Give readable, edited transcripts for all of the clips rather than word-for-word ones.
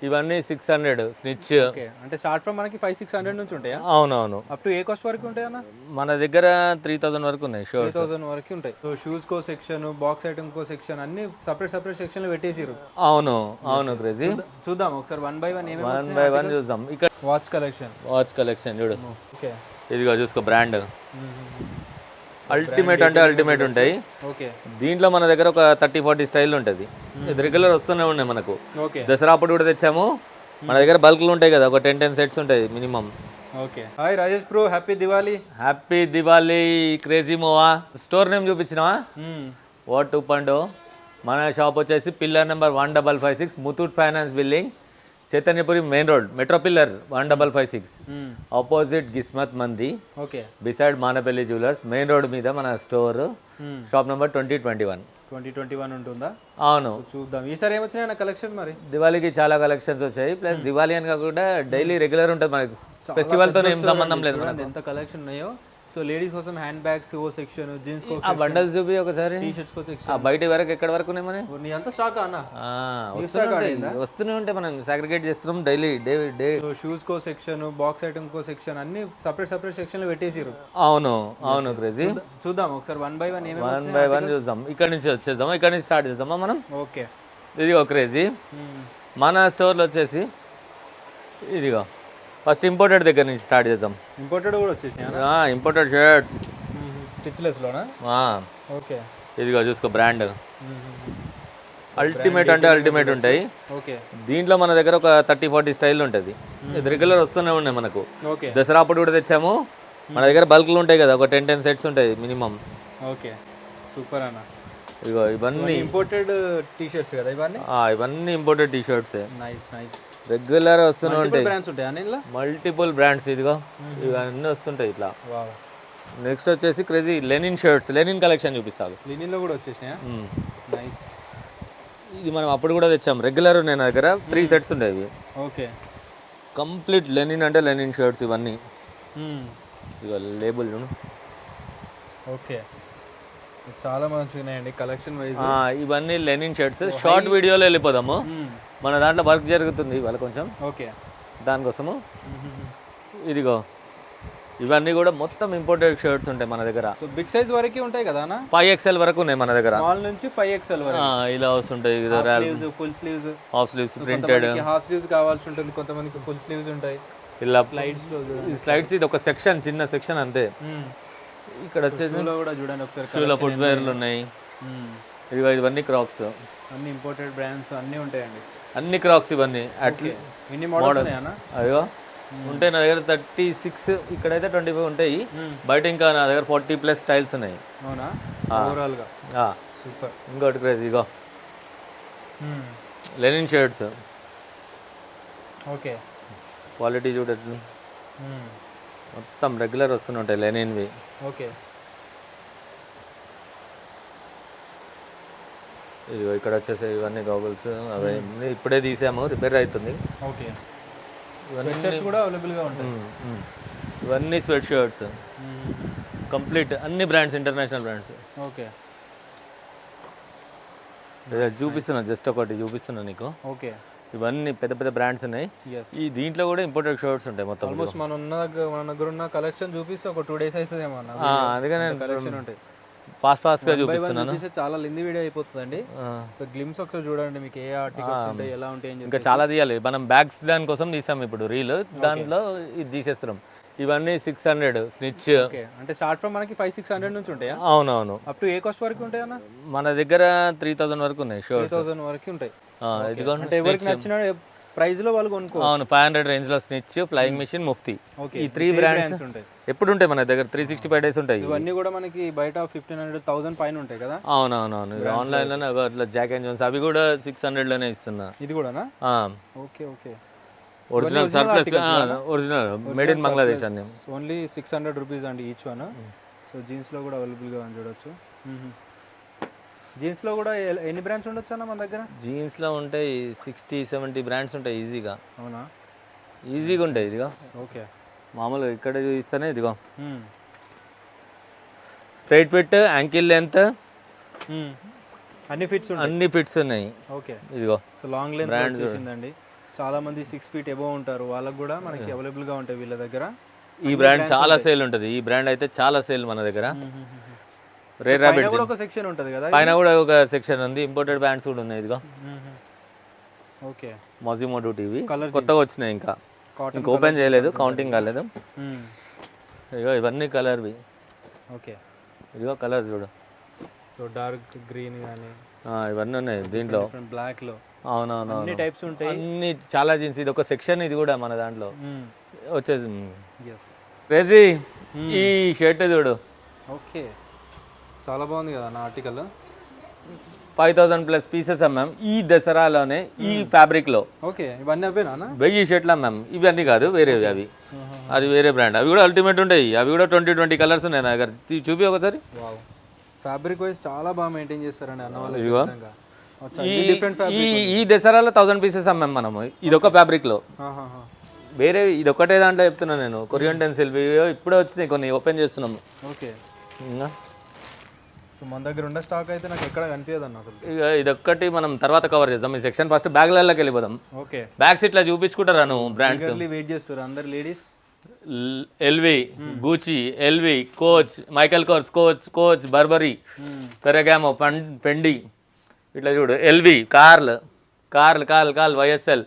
ఇవన్నీ 600 snitch. Okay, అంటే start from మనకి 500-600 నుంచి ఉంటాయా? అవునవును. అప్ టు ఏ కాస్ట్ వరకు ఉంటాయి అన్న? మన దగ్గర 3000 వరకు ఉన్నాయి షూస్. 3000 వరకు ఉంటాయి. సో షూస్ కో సెక్షన్, బాక్స్ ఐటమ్ కో సెక్షన్ అన్ని సెపరేట్ సెక్షన్లో పెట్టేసిరు. అవును అవును క్రేజీ. చూద్దాం ఒకసారి one by one one by one చూద్దాం. ఇక్కడ వాచ్ కలెక్షన్ చూడు. ఓకే, ఇదిగో చూసుకో బ్రాండ్ అల్టిమేట్ అంటే అల్టిమేట్ ఉంటాయి. ఓకే, దీంట్లో మన దగ్గర ఒక 30-40 స్టైల్ ఉంటుంది. ఇది రెగ్యులర్ వస్తూనే ఉన్నాయి మనకు. ఓకే, దసరా అప్పుడు కూడా తెచ్చాము. మన దగ్గర బల్క్లు ఉంటాయి కదా, ఒక 10 సెట్స్ ఉంటాయి minimum. Okay. Hi Rajesh bro, happy Diwali. Happy Diwali crazy మోవా. స్టోర్ నేమ్ చూపించినావా? వాట్ 2.0. మన షాప్ వచ్చేసి pillar number 1556 Muthoot finance building, Chaitanyapuri main road, metro pillar 1556 opposite Gismat Mandi. Okay, beside Manepally jewellers main road మీద మన స్టోర్. షాప్ నెంబర్ 2021 ఉంటుందా? అవును. చూద్దాం ఈసారి ఏమొచ్చినాయి నా కలెక్షన్. మరి దివాళీకి చాలా కలెక్షన్స్ వచ్చాయి. ప్లస్ దివాళీ అని కాకుండా డైలీ రెగ్యులర్ ఉంటుంది మనకి. ఫెస్టివల్తో ఏం సంబంధం లేదు మనకు. ఎంత కలెక్షన్ ఉన్నాయో. సో లేడీస్ కోసం హ్యాండ్ బ్యాగ్స్ ఓ సెక్షన్, జీన్స్ ఆ బండల్స్ చూపి ఒకసారి. టీ షర్ట్స్ కో సెక్షన్. ఆ బయట వరకు ఎక్కడ వరకు ఉన్నాయి మన? నీ అంతా స్టాక్ అన్న? వస్తూనే ఉంటాయి, మనం సాగ్రిగేట్ చేస్తున్నాం డైలీ డే. షూస్ కో సెక్షన్, బాక్స్ ఐటమ్ కో సెక్షన్ అన్ని సెపరేట్ సెక్షన్లో పెట్టేసిరు. అవును అవును క్రేజీ. చూద్దాం ఒకసారి వన్ బై వన్ చూద్దాం. ఇక్కడ నుంచి వచ్చేద్దాం, ఇక్కడ నుంచి స్టార్ట్ చేద్దామా మనం? ఓకే, ఇదిగో క్రేజీ. మన స్టోర్లో వచ్చేసి ఇదిగో ఫస్ట్ ఇంపోర్టెడ్ దగ్గర నుంచి స్టార్ట్ చేద్దాం. ఇంపోర్టెడ్ కూడా వచ్చేసినాయి. Imported shirts స్టిచ్లెస్లోనా? ఓకే, ఇదిగో చూసుకో బ్రాండ్ అల్టిమేట్ అంటే అల్టిమేట్ ఉంటాయి. ఓకే, దీంట్లో మన దగ్గర ఒక 30-40 స్టైల్ ఉంటుంది. ఇది రెగ్యులర్ వస్తూనే ఉన్నాయి మనకు. ఓకే, దసరా అప్పుడు కూడా తెచ్చాము. మన దగ్గర బల్క్లు ఉంటాయి కదా, ఒక 10 సెట్స్ ఉంటాయి మినిమం. ఓకే, సూపర్ అన్న. ఇగో ఇవన్నీ ఇంపోర్టెడ్ టీ షర్ట్స్ కదా ఇవన్నీ? ఇవన్నీ imported T shirts. Nice. Regular వస్తూనే ఉంటాయి. బ్రాండ్స్ ఉంటాయి, మల్టిపుల్ బ్రాండ్స్. ఇదిగో ఇవన్నీ వస్తుంటాయి ఇట్లా. నెక్స్ట్ వచ్చేసి crazy linen shirts, linen collection చూపిస్తాను. లెనిన్ లో కూడా వచ్చేసినాయా? నైస్. ఇది మనం అప్పుడు కూడా తెచ్చాం. రెగ్యులర్ ఉన్నాయి నా దగ్గర 3 సెట్స్ ఉండేవి. ఓకే, కంప్లీట్ లెనిన్ అంటే లెనిన్ షర్ట్స్ ఇవన్నీ. ఇదిగో లేబుల్. ఓకే, చాలా మంచిగా ఉన్నాయండి కలెక్షన్ వైజ్. ఇవన్నీ లెనిన్ షర్ట్స్. షార్ట్ వీడియోలో వెళ్ళిపోదాము. మన దాంట్లో వర్క్ జరుగుతుంది ఇవాళ కొంచెం. ఓకే, దానికోసము ఇదిగో ఇవన్నీ కూడా మొత్తం ఇంపోర్టెడ్ షర్ట్స్ ఉంటాయి మన దగ్గర. సో బిగ్ సైజ్ వరకు ఉంటాయి కదా అన్న? 5XL వరకు ఉన్నాయి మన దగ్గర. స్మాల్ నుంచి 5XL వరకు ఇలా వస్తుంటాయి. Full sleeves, half sleeves, printed. Half sleeves కావాల్సి ఉంటుంది, కొంతమందికి ఫుల్ స్లీవ్స్ ఉంటాయి. ఇలా స్లైడ్స్ ఇది ఒక సెక్షన్, చిన్న సెక్షన్ అంతే. ఇక్కడ వచ్చేసి కూడా చూడండి ఒకసారి. షూలో ఫుట్వేర్లు ఉన్నాయి. ఇదిగో ఇవన్నీ క్రాక్స్, అన్ని ఇంపోర్టెడ్ బ్రాండ్స్ అన్నీ ఉంటాయండి. అన్ని క్రాక్స్ ఇవన్నీ. ఎన్ని మోడల్ అయ్యో ఉంటాయి నా దగ్గర 36, ఇక్కడైతే 25 ఉంటాయి. బయట ఇంకా నా దగ్గర 40+ స్టైల్స్ ఉన్నాయి. అవునా? ఓవరాల్ గా సూపర్. ఇంకోటి క్రేజీ, ఇగో లెనిన్ షర్ట్స్. ఓకే, క్వాలిటీ చూడండి, మొత్తం రెగ్యులర్ వస్తూనే ఉంటాయి లెనిన్వి. ఓకే, ఇదిగో ఇక్కడ వచ్చేసి ఇవన్నీ గాగుల్స్ అవన్నీ ఇప్పుడే తీసాము, రిపేర్ అవుతుంది. ఓకే, స్వెట్ కూడా అవైలబుల్గా ఉంటాయి. ఇవన్నీ స్వెట్ షర్ట్స్ కంప్లీట్, అన్ని బ్రాండ్స్, ఇంటర్నేషనల్ బ్రాండ్స్. ఓకే, చూపిస్తున్నా, జస్ట్ ఒకటి చూపిస్తున్నా నీకు. ఓకే, ఇవన్నీ పెద్ద పెద్ద బ్రాండ్స్ ఉన్నాయి. ఈ దీంట్లో కూడా ఇంపోర్టెడ్ షర్ట్స్ ఉంటాయి మొత్తం. ఆల్మోస్ట్ మన దగ్గర ఉన్న కలెక్షన్ చూపిస్తే ఒక 2 days అవుతుందేమో. అందుకనే కలెక్షన్ ఉంటాయి. ఫాస్ట్ గా చూపిస్తున్నాను. చాలా లెంది వీడియో అయిపోతుందండి. సో గ్లిమ్స్ ఒకసారి చూడండి, మీకు ఏ ఆర్టికల్స్ ఉంటాయి, ఎలా ఉంటాయి. ఇంకా చాలా తీయాలి మనం. బ్యాగ్స్ దానికోసం తీసాం ఇప్పుడు రీల్, దాంట్లో ఇది తీసేస్తున్నాం. ఇవన్నీ 600 స్నిచ్. అంటే స్టార్ట్ ఫ్రమ్ మనకి 500-600 నుంచి ఉంటాయా? అవునవును. అప్ టు ఏ కాస్ట్ వరకు ఉంటాయి అన్న? మన దగ్గర 3000 వరకు ఉన్నాయి. 3000 వరకు ఉంటాయి. అంటే ఎవరికి నచ్చిన ప్రైస్ లో వాళ్ళు కొనుక్కో. అవును, 500 రేంజ్ లో స్నిచ్, ఫ్లయింగ్ మిషన్, ముఫ్తీ. ఈ 3 బ్రాండ్స్ ఉంటాయి. ఎప్పుడు ఉంటాయి మన దగ్గర 365 days ఉంటాయి. ఇవన్నీ కూడా మనకి బయట 1500-1000 పైన ఉంటాయి కదా? అవునవునవును. ఆన్లైన్ లోనే జాక్ అండ్ జోన్స్ అవి కూడా 600 లోనే ఇస్తున్నా. ఇది కూడానా? Okay, okay. Original surplus, original made in Bangladesh అన్ని. ఓన్లీ 600 రూపీస్ అండి ఈచ్ వన్. సో జీన్స్ లో కూడా అవైలబుల్ గా చూడొచ్చు. జీన్స్ లో కూడా ఎన్ని బ్రాండ్స్ ఉండొచ్చు అన్న మన దగ్గర? జీన్స్ లో ఉంటాయి 60-70 బ్రాండ్స్ ఉంటాయి ఈజీగా. అవునా? ఈజీగా ఉంటాయి. ఇదిగో ఓకే, మామూలుగా ఇక్కడ ఇస్తానే. ఇదిగో స్ట్రైట్ ఫిట్, యాంకిల్ లెంత్, అన్ని ఫిట్స్ ఉన్నాయి. ఓకే, ఇదిగో సో లాంగ్ లెంత్ బ్రాండ్ చూసిందండి. చాలా మంది 6 feet అబోవ్ ఉంటారు, వాళ్ళకి కూడా మనకి అవైలబుల్గా ఉంటాయి వీళ్ళ దగ్గర. ఈ బ్రాండ్ చాలా సేల్ ఉంటుంది. ఈ బ్రాండ్ అయితే చాలా సేల్ మన దగ్గర. రేర్ రాబిట్ కూడా ఒక సెక్షన్ ఉంటుంది కదా, పైన కూడా ఒక సెక్షన్ ఉంది. ఇంపోర్టెడ్ బ్రాండ్స్ కూడా ఉన్నాయి. ఇదిగో ఓకే మాజిమోటో టీవీ కొత్తగా వచ్చినాయి, ఇంకా ఓపెన్ చేయలేదు, కౌంటింగ్ కాలేదు. ఇదిగో ఇవన్నీ కలర్వి. ఓకే ఇదిగో కలర్ చూడు. సో డార్క్ గ్రీన్ కానీ ఇవన్నీ ఉన్నాయి దీంట్లో, బ్లాక్లో. అవునవును, అన్ని టైప్స్ ఉంటాయి, అన్ని చాలా జీన్స్. ఇది ఒక సెక్షన్, ఇది కూడా మన దాంట్లో వచ్చేసి. ఎస్ క్రేజీ ఈ షర్ట్ చూడు. ఓకే చాలా బాగుంది కదా నా ఆర్టికల్. 5000+ పీసెస్ అమ్మాం ఈ దసరాలోనే, ఈ ఫ్యాబ్రిక్ లో. ఓకే ఇవన్నీ అవేనా? 1000 షర్ట్లు అమ్మాం. ఇవన్నీ కాదు, వేరేవి అవి. అది వేరే బ్రాండ్. అవి కూడా అల్టిమేట్ ఉంటాయి. అవి కూడా 20 కలర్స్ ఉన్నాయి నా దగ్గర. చూపి ఒకసారి. ఫ్యాబ్రిక్ వైజ్ చాలా బాగా మెయింటైన్ చేస్తారండి అన్న వాళ్ళు. ఇదిగో ఈ దసరాలో 1000 పీసెస్ అమ్మాం మనము. ఇదొక ఫ్యాబ్రిక్ లో. వేరే ఇది ఒకటే దాంట్లో చెప్తున్నాను నేను. కొరియన్ టెన్సిల్ ఇప్పుడే వచ్చినాయి కొన్ని, ఓపెన్ చేస్తున్నాము. ఓకే సో మన దగ్గర ఉన్న స్టాక్ అయితే నాకు ఎక్కడ కనిపించదు అన్న అసలు. ఇక ఇదొక్కటి మనం తర్వాత కవర్ చేద్దాం. ఈ సెక్షన్ ఫస్ట్ బ్యాగ్లలోకి వెళ్ళిపోదాం. ఓకే బ్యాగ్స్ ఇట్లా చూపించుకుంటారా నువ్వు బ్రాండ్స్? వెయిట్ చేస్తారు అందరు ladies. LV, Gucci, LV, Coach, Michael Kors, Coach, Burberry, Ferragamo, Fendi, ఇట్లా చూడు. ఎల్వి, కార్ల్, వైఎస్ఎల్,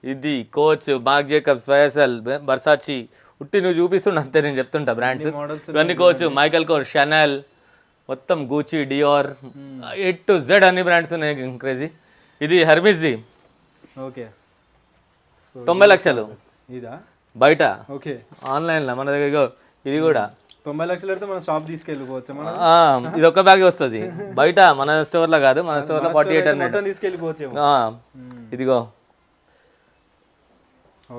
ఇది Coach, Marc Jacobs, YSL, Versace. ఉట్టి నువ్వు చూపిస్తుండ అంతే, నేను చెప్తుంటా బ్రాండ్స్ ఇవన్నీ. కోచ్, మైకల్ కోర్స్, షనల్, మొత్తం Gucci, Dior, A to Z అన్ని బ్రాండ్స్ ఉన్నాయి. క్రేజీ. ఇది హెర్మిస్ది. ఓకే 90 లక్షలు ఇదా బయట. ఓకే ఆన్లైన్లో మన దగ్గర. ఇది కూడా 90 లక్షలు అయితే మనం షాప్ తీసుకెళ్ళిపోవచ్చు. ఇది ఒక్క బ్యాగ్ వస్తుంది. బయట మన స్టోర్లో కాదు, మన స్టోర్లో 4800 తీసుకెళ్ళిపోవచ్చు. ఇదిగో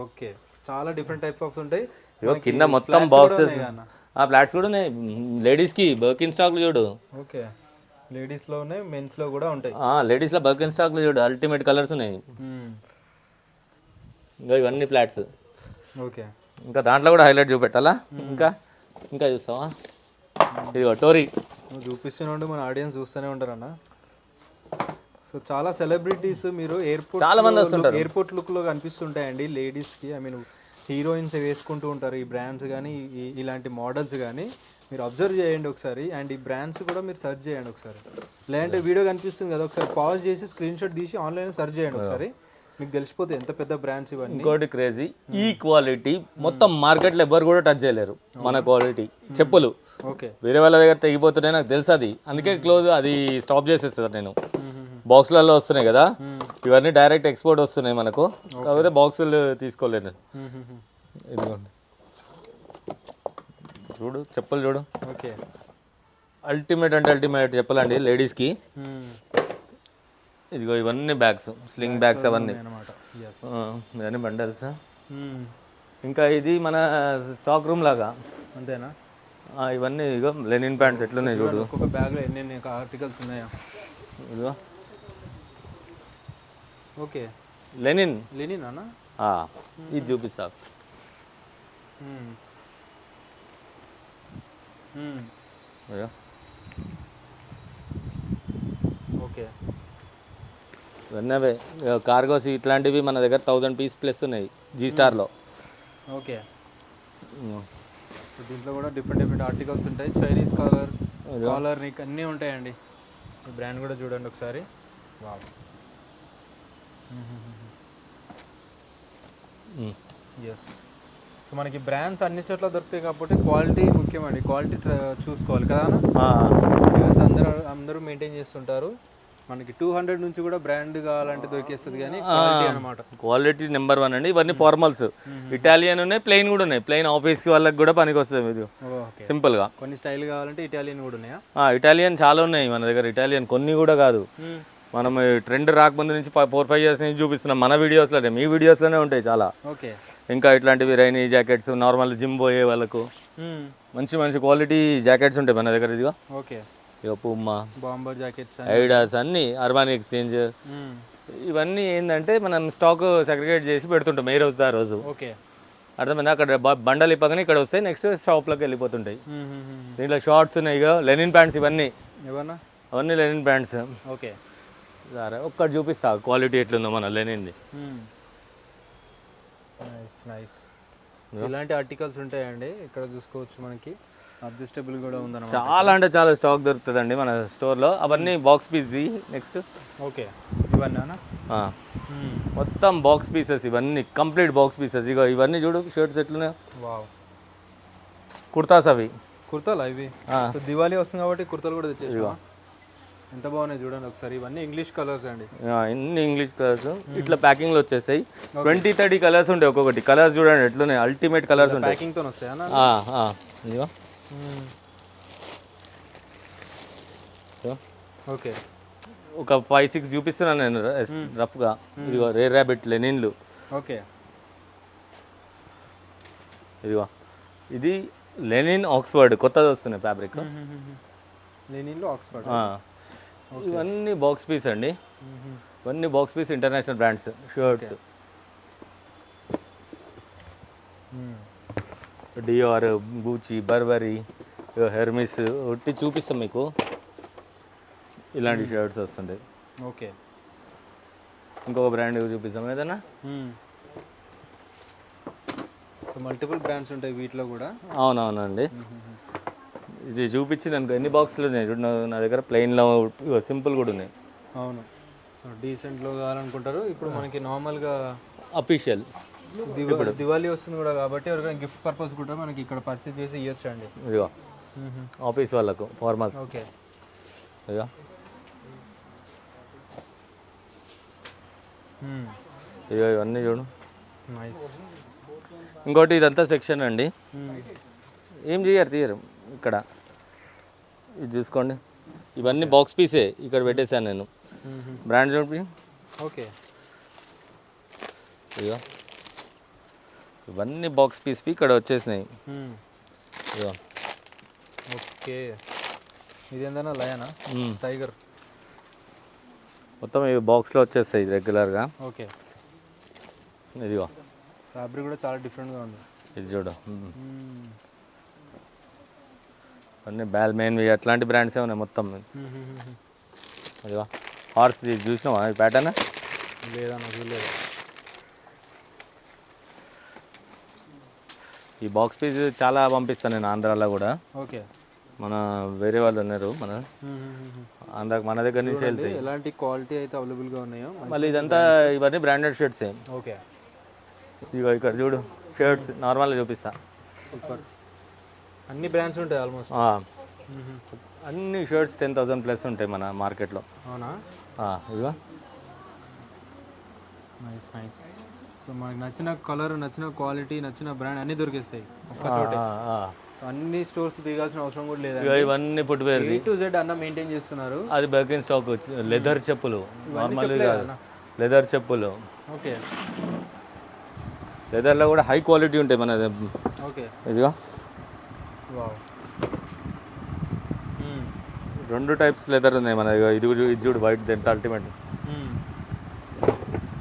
ఓకే చాలా డిఫరెంట్ టైప్స్ ఆఫ్ ఉంటాయి. ఇదిగో కింద మొత్తం బాక్సెస్, ఫ్లాట్స్ కూడా ఉన్నాయి. లేడీస్కి బర్కిన్ స్టాక్లు చూడు. ఓకే లేడీస్లో ఉన్నాయి, మెన్స్లో కూడా ఉంటాయి. లేడీస్లో బర్కిన్ స్టాక్లు చూడు, అల్టిమేట్ కలర్స్ ఉన్నాయి. ఇంకా ఇవన్నీ ఫ్లాట్స్. ఓకే ఇంకా దాంట్లో కూడా హైలైట్ చూపెట్టాలా? ఇంకా చూస్తావా? ఇదిగో టోరీ. చూపిస్తూనే మన ఆడియన్స్ చూస్తూనే ఉంటారన్న. సో చాలా సెలబ్రిటీస్ మీరు ఎయిర్పోర్ట్, చాలా మంది వస్తుంటారు. ఎయిర్పోర్ట్ లుక్లో కనిపిస్తుంటాయండి లేడీస్కి. ఐ మీన్ హీరోయిన్స్ వేసుకుంటూ ఉంటారు ఈ బ్రాండ్స్ కానీ, ఇలాంటి మోడల్స్ కానీ. మీరు అబ్జర్వ్ చేయండి ఒకసారి, అండ్ ఈ బ్రాండ్స్ కూడా మీరు సెర్చ్ చేయండి ఒకసారి. లేదంటే వీడియో కనిపిస్తుంది కదా, ఒకసారి పాజ్ చేసి స్క్రీన్ షాట్ తీసి ఆన్లైన్లో సెర్చ్ చేయండి ఒకసారి, మీకు తెలిసిపోతే ఎంత పెద్ద బ్రాండ్స్ ఇవన్నీ. ఇంకోటి క్రేజీ, ఈ క్వాలిటీ మొత్తం మార్కెట్లో ఎవరు కూడా టచ్ చేయలేరు. మన క్వాలిటీ చెప్పులు ఓకే వేరే వాళ్ళ దగ్గర తెగిపోతున్నాయి, నాకు తెలుసు అది. అందుకే క్లోజ్ అది స్టాప్ చేసేస్తాను నేను. బాక్స్లలో వస్తున్నాయి కదా, ఇవన్నీ డైరెక్ట్ ఎక్స్పోర్ట్ వస్తున్నాయి మనకు. కాకపోతే బాక్సులు తీసుకోలేను. ఇదిగోండి చూడు, చెప్పులు చూడు. ఓకే అల్టిమేట్ అంటే అల్టిమేట్ చెప్పాలండి లేడీస్కి. ఇదిగో ఇవన్నీ బ్యాగ్స్, స్లింగ్ బ్యాగ్స్ అవన్నీ, ఇవన్నీ బండల్స్. ఇంకా ఇది మన స్టాక్ రూమ్ లాగా అంతేనా? ఇవన్నీ ఇగో లెనిన్ ప్యాంట్స్ ఎట్లున్నాయి చూడు. ఒక్కొక్క బ్యాగ్లో ఎన్ని ఆర్టికల్స్ ఉన్నాయా? ఇదిగో ఓకే లెనిన్ అన్న. ఇది చూపిస్తా. ఓకే ఇవన్నీ అవే కార్గోస్ ఇట్లాంటివి మన దగ్గర 1000 పీస్ ప్లస్ ఉన్నాయి జీ స్టార్లో. ఓకే దీంట్లో కూడా డిఫరెంట్ ఆర్టికల్స్ ఉంటాయి. చైనీస్ కాలర్ నీకు అన్నీ ఉంటాయండి. ఈ బ్రాండ్ కూడా చూడండి ఒకసారి. Wow yes. సో మనకి బ్రాండ్స్ అన్ని చోట్ల దొరుకుతాయి కాబట్టి క్వాలిటీ ముఖ్యమండి. క్వాలిటీ చూసుకోవాలి కదా. అందరూ మెయింటైన్ చేస్తుంటారు. మనకి 200 నుంచి కూడా బ్రాండ్ కావాలంటే దొరికేస్తుంది, కానీ క్వాలిటీ అన్నమాట. క్వాలిటీ నెంబర్ 1 అండి. ఇవన్నీ ఫార్మల్స్, ఇటాలియన్ ఉన్నాయి, ప్లెయిన్ కూడా ఉన్నాయి. ప్లెయిన్ ఆఫీస్ వాళ్ళకి కూడా పనికి వస్తుంది ఇది సింపుల్ గా. కొన్ని స్టైల్ కావాలంటే ఇటాలియన్ కూడా ఉన్నాయా? ఇటాలియన్ చాలా ఉన్నాయి మన దగ్గర. ఇటాలియన్ కొన్ని కూడా కాదు, మనం ట్రెండ్ రాకముందు నుంచి 4-5 ఇయర్స్ నుంచి చూపిస్తున్నాం మన వీడియోస్లోనే. మీ వీడియోస్లోనే ఉంటాయి చాలా. ఓకే ఇంకా ఇట్లాంటివి రైనీ జాకెట్స్, నార్మల్ జిమ్ పోయే వాళ్ళకు మంచి మంచి క్వాలిటీ జాకెట్స్ ఉంటాయి మన దగ్గర. ఇదిగో ఓకే పూమా, బాంబర్ జాకెట్స్, ఐడాస్ అన్ని, అర్బాన్ ఎక్స్చేంజ్, ఇవన్నీ ఏంటంటే మనం స్టాక్ సెగ్రిగేట్ చేసి పెడుతుంటాం ఏ రోజు ఆ రోజు. ఓకే అర్థమైంది. అక్కడ బండలు ఇప్పగానే ఇక్కడ వస్తాయి, నెక్స్ట్ షాప్లోకి వెళ్ళిపోతుంటాయి. దీంట్లో షార్ట్స్ ఉన్నాయి, ఇక లెనిన్ ప్యాంట్స్ ఇవన్నీ. అవన్నీ లెనిన్ ప్యాంట్స్. ఓకే సరే ఒక్కటి చూపిస్తా క్వాలిటీ ఎట్లుందో మన లెనిన్ది. Nice nice. ఇలాంటి ఆర్టికల్స్ ఉంటాయండి ఇక్కడ చూసుకోవచ్చు, మనకి అడ్జస్టబుల్ కూడా ఉందన్నమాట. చాలా అంటే చాలా స్టాక్ దొరుకుతుందండి మన స్టోర్లో. అవన్నీ బాక్స్ పీస్. నెక్స్ట్ ఓకే, ఇవన్నీ మొత్తం బాక్స్ పీసెస్, ఇవన్నీ కంప్లీట్ బాక్స్ పీసెస్. ఇక ఇవన్నీ చూడు షర్ట్స్ ఎట్లున్నాయి. వావ్, కుర్తాస్ అవి. కుర్తాలు ఇవి. సో దివాళీ వస్తుంది కాబట్టి కుర్తాలు కూడా తెచ్చేసి ఎంత బాగున్నాయి చూడండి ఒకసారి. ఇవన్నీ ఇంగ్లీష్ కలర్స్ అండి, ఇన్ని ఇంగ్లీష్ కలర్స్. ఇట్లా ప్యాకింగ్లో వచ్చేస్తాయి. 20-30 కలర్స్ ఉంటాయి ఒక్కొక్కటి. కలర్స్ చూడండి ఎట్లున్నాయి, అల్టిమేట్ కలర్స్ ఉంటాయి. ప్యాకింగ్తో వస్తాయా? ఇదిగో ఓకే, ఒక 5-6 చూపిస్తున్నాను నేను రఫ్గా. ఇదిగో రేర్ ర్యాబిట్ లెనిన్లు. ఓకే, ఇదిగో ఇది లెనిన్ ఆక్స్ఫర్డ్ కొత్తది వస్తున్నాయి ఫ్యాబ్రిక్. లెనిన్లో ఆక్స్ఫర్డ్. ఇవన్నీ బాక్స్ పీస్ అండి. ఇవన్నీ box piece international brands shirts. Dior, Gucci, Burberry, Hermes ఒట్టి చూపిస్తాం మీకు. ఇలాంటి షర్ట్స్ వస్తుంటాయి. ఓకే, ఇంకొక బ్రాండ్ చూపిస్తాం ఏదన్నా. సో మల్టిపుల్ బ్రాండ్స్ ఉంటాయి వీటిలో కూడా. అవునవునండి. ఇది చూపించి అనుకో ఎన్ని బాక్సులు ఉన్నాయి చూడు నా దగ్గర. ప్లెయిన్లో సింపుల్ కూడా ఉన్నాయి. అవును, సో డీసెంట్లో కావాలనుకుంటారు. ఇప్పుడు మనకి నార్మల్గా అఫీషియల్ దివాళీ వస్తుంది కూడా కాబట్టి ఎవరికైనా గిఫ్ట్ పర్పస్ కూడా మనకి ఇక్కడ పర్చేస్ చేసి ఇవ్వచ్చు అండి. ఇదిగో ఆఫీస్ వాళ్ళకు ఫార్మల్స్. ఓకే, ఇదిగో ఇదిగో ఇవన్నీ చూడు. నైస్. ఇంకోటి ఇదంతా సెక్షన్ అండి. ఏం తీయరు ఇక్కడ. ఇది చూసుకోండి, ఇవన్నీ బాక్స్ పీసే. ఇక్కడ పెట్టేశాను నేను. బ్రాండ్ చూపి. ఓకే, ఇదిగో ఇవన్నీ బాక్స్ పీస్వి ఇక్కడ వచ్చేసినాయి. ఇదిగో ఓకే, ఇది ఏందన్నా లయనా టైగర్. మొత్తం ఇవి బాక్స్లో వచ్చేస్తాయి రెగ్యులర్గా. ఓకే, ఇదిగో ఫ్యాబ్రిక్ కూడా చాలా డిఫరెంట్గా ఉంది. ఇది చూడు. అన్నీ బ్యాల్మెన్వి అట్లాంటి బ్రాండ్సే ఉన్నాయి మొత్తం. ఇదిగో హార్స్ చూసినావా ఈ ప్యాటర్న్? లేదన్నా చూడలేదు. ఈ బాక్స్ పీస్ చాలా పంపిస్తాను నేను ఆంధ్రాలో కూడా. ఓకే, మన వేరే వాళ్ళు ఉన్నారు మన ఆంధ్రాకి, మన దగ్గర నుంచి వెళ్తాయి. ఎలాంటి క్వాలిటీ అయితే అవైలబుల్గా ఉన్నాయో. మళ్ళీ ఇదంతా ఇవన్నీ బ్రాండెడ్ షర్ట్సే. ఓకే, ఇదిగో ఇక్కడ చూడు షర్ట్స్ నార్మల్గా చూపిస్తా. సూపర్, అన్ని బ్రాండ్స్ ఉంటాయి ఆల్మోస్ట్. అన్ని షర్ట్స్ 10,000 ప్లస్ ఉంటాయి మన మార్కెట్లో. అవునా? ఇదిగో నైస్ నైస్. సో మనకి నచ్చిన కలర్, నచ్చిన క్వాలిటీ, నచ్చిన బ్రాండ్ అన్నీ దొరికేస్తాయి ఒక్క చోటే. అన్ని స్టోర్స్ దిగాల్సిన అవసరం కూడా లేదు. ఇవన్నీ ఫుట్వేర్ A to Z అన్న మెయింటైన్ చేస్తున్నారు. అది బర్కిన్ స్టాక్ వచ్చి లెదర్ చెప్పులు, నార్మల్ లెదర్ చెప్పులు. ఓకే, లెదర్లో కూడా హై క్వాలిటీ ఉంటాయి మన. ఓకే, ఇదిగో వావ్, 2 టైప్స్ లెదర్ ఉన్నాయి మన. ఇది చూడు వైట్, ఎంత అల్టిమేట్.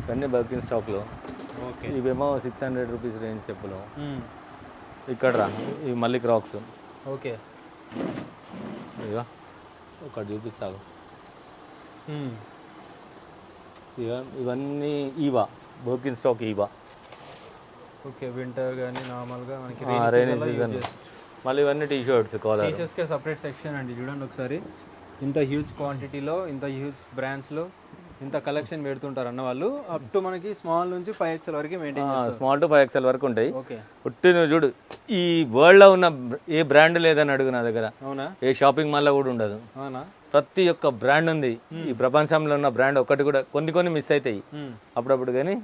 ఇవన్నీ బర్కిన్ స్టాక్లో. ఓకే, ఇవేమో 600 రూపీస్ రేంజ్ చెప్పులు. ఇక్కడ రా, ఇవి మళ్ళీ క్రాక్స్. ఓకే, ఇదిగో ఒకటి చూపిస్తాను. ఇవన్నీ EVA, Birkenstock EVA. Okay, winter కానీ నార్మల్గా మనకి రైనీ సీజన్. మళ్ళీ ఇవన్నీ టీ షర్ట్స్, కాలర్. టీ షర్ట్స్కే సపరేట్ సెక్షన్ అండి. చూడండి ఒకసారి, ఇంత హ్యూజ్ క్వాంటిటీలో, ఇంత హ్యూజ్ బ్రాండ్స్లో ఇంత కలెక్షన్ పెడుతుంటారు అన్న వాళ్ళు. అప్ టు మనకి స్మాల్ నుంచి 5XL వరకు మెయింటైన్ చేస్తారు. స్మాల్ టు 5XL వరకు ఉంటాయి. ఓకే, పుట్టి నువ్వు చూడు, ఈ వరల్డ్లో ఉన్న ఏ బ్రాండ్ లేదని అడుగు నా దగ్గర. అవునా? ఏ షాపింగ్ మాల్లో కూడా ఉండదు. అవునా? ప్రతి ఒక్క బ్రాండ్ ఉంది. ఈ ప్రపంచంలో ఉన్న బ్రాండ్ ఒకటి కూడా, కొన్ని మిస్ అవుతాయి అప్పుడప్పుడు, కానీ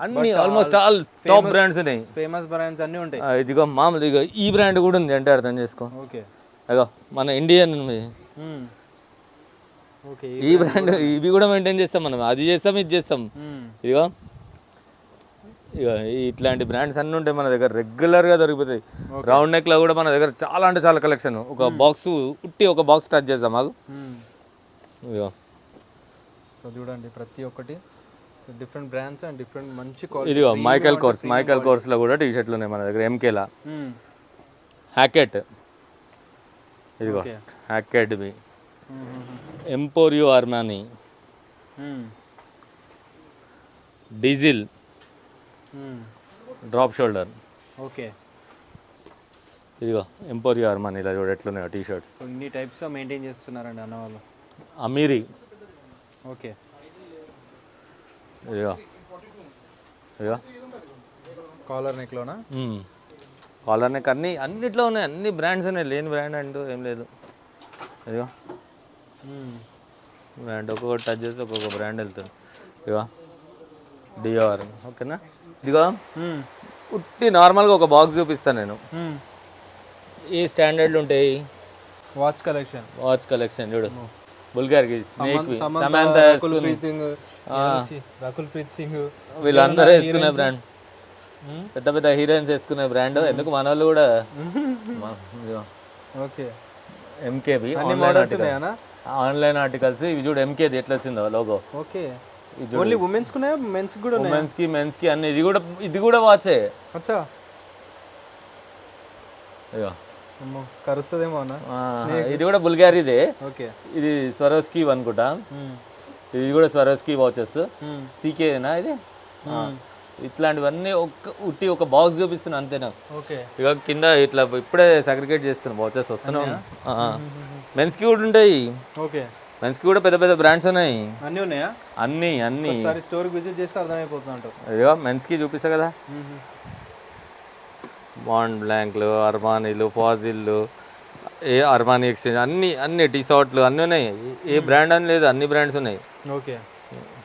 అన్ని ఆల్మోస్ట్ ఆల్ టాప్ బ్రాండ్స్ ఉన్నాయి. ఫేమస్ బ్రాండ్స్ అన్నీ ఉంటాయి. ఇదిగో మామూలు ఇదిగో ఈ బ్రాండ్ కూడా ఉంది అంటే అర్థం చేసుకో. ఓకే, అగో మన ఇండియన్. ఓకే, ఈ బ్రాండ్ ఇవి కూడా మెయింటైన్ చేస్తాం మనం. అది చేస్తాం, ఇది చేస్తాం. ఇదిగో ఇక ఇట్లాంటి బ్రాండ్స్ అన్నీ ఉంటాయి మన దగ్గర, రెగ్యులర్గా దొరికిపోతాయి. రౌండ్ నెక్లో కూడా మన దగ్గర చాలా అంటే చాలా కలెక్షన్. ఒక బాక్స్ ఒక బాక్స్ టచ్ చేద్దాం మాకు. ఇదిగో సో చూడండి ప్రతి ఒక్కటి డిఫరెంట్ బ్రాండ్స్ అండ్ డిఫరెంట్ మంచి క్వాలిటీ. ఇదిగో మైకల్ కోర్స్లో కూడా టీ షర్ట్లు ఉన్నాయి మన దగ్గర. ఎంకేలా, హ్యాకెట్, ఇదిగో హ్యాకెట్వి, Emporio Armani, Diesel, drop shoulder. Okay. ఇదిగో ఎంపోరియో అర్మానీ ఇలా చూడు ఎట్లున్నాయో టీ షర్ట్స్. సో ఇన్ని టైప్స్గా మెయింటైన్ చేస్తున్నారండి అన్న వాళ్ళు. అమీరీ. ఓకే. ఇదిగో ఇదిగో కాలర్ నెక్లోనా? కాలర్ నెక్ అన్నిట్లో ఉన్నాయి, అన్ని బ్రాండ్స్ ఉన్నాయి, లేని బ్రాండ్ అంటూ ఏం లేదు. ఇదిగో బ్రాండ్ ఒక్కొక్కటి టచ్ చేస్తే ఒక్కొక్క బ్రాండ్ వెళ్తుంది. ఇదిగో డిఆర్. ఓకేనా? ఇదిగో ఉట్టి నార్మల్గా ఒక బాక్స్ చూపిస్తాను నేను. ఈ స్టాండర్డ్లు ఉంటాయి. Watch collection. వాచ్ కలెక్షన్ చూడు, బుల్గార్కి, స్నేక్, సమంత రకుల్ ప్రీత్ సింగ్ వీళ్ళందరూ వేసుకునే బ్రాండ్, పెద్ద పెద్ద హీరోయిన్స్ వేసుకునే బ్రాండ్. ఎందుకు మన వాళ్ళు కూడా. ఓకే. ఎంకేబి ఆన్లైన్ ఆర్టికల్స్ ఇవి చూడు, ఎంకేది ఎట్లా వచ్చిందో లోగో. ఓకే. ఓన్లీ ఉమెన్స్ కునే, మెన్స్ కూడా ఉన్నాయి. మెన్స్ కి అన్ని. ఇది కూడా వాచే. అచ్చా. అయ్యో కరుస్తుందేమో అన్న. ఇది కూడా బుల్గారీదే. ఓకే. ఇది స్వరోస్కీ అనుకుంటా. ఇది కూడా స్వరోస్కీ వాచెస్. సీకేనా ఇది? ఇట్లాంటివన్నీ ఒక బాక్స్ చూపిస్తున్నా అంతేనా. ఓకే. ఇక కింద ఇట్లా ఇప్పుడే సగ్రిగేట్ చేస్తున్నా వాచెస్ వస్తున్నాం. మెన్స్ కి కూడా ఉంటాయి. ఓకే. మెన్స్ కి కూడా పెద్ద పెద్ద బ్రాండ్స్ ఉన్నాయి. అన్నీ ఉన్నాయా? అన్ని స్టోర్కి విజిట్ చేస్తే అర్థమైపోతుంది అంటారు. ఇదిగో మెన్స్ కి చూపిస్తా కదా, బాండ్ బ్లాంక్లు, అర్మానీలు, ఫాజిల్లు, అర్మానీ ఎక్స్చేంజ్, అన్ని టీ షర్ట్లు అన్నీ ఉన్నాయి. ఏ బ్రాండ్ అని లేదు, అన్ని బ్రాండ్స్ ఉన్నాయి. ఓకే.